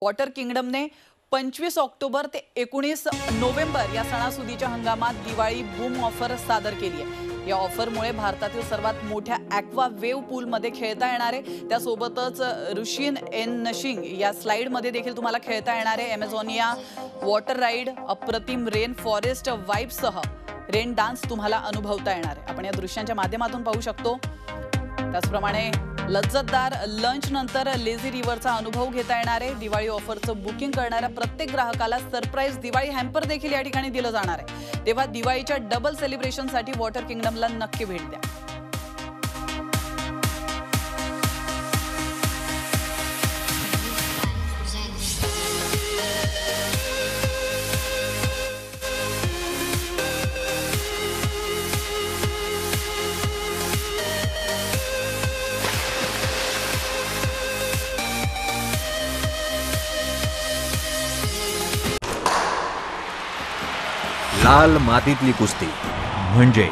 Water किंगडमने 25 October ते 19 November या सणासुदीच्या हंगामात दिवाळी बूम ऑफर सादर केली आहे। या ऑफरमुळे भारतातील सर्वात मोठ्या ॲक्वा वेव्ह पूलमध्ये खेळता येणार आहे। त्यासोबतच रुशियन एन नशिंग या स्लाइडमध्ये देखील तुम्हाला खेळता येणार आहे। अमेझॉनिया वॉटर राईड, अप्रतिम रेन फॉरेस्ट वाइब्ससह रेन डान्स तुम्हाला अनुभवता येणार आहे। आपण या दृश्यांच्या माध्यमातून पाहू शकतो। त्याचप्रमाणे लज्जतदार लंच नंतर लेझी रिव्हरचा अनुभव घेता येणार आहे। दिवाळी ऑफरचं बुकिंग करणाऱ्या प्रत्येक ग्राहकाला सरप्राईज दिवाळी हॅम्पर देखील या ठिकाणी दिलं जाणार आहे। तेव्हा दिवाळीच्या डबल सेलिब्रेशनसाठी वॉटर किंगडमला नक्की भेट द्या। लाल मातीतली कुस्ती म्हणजे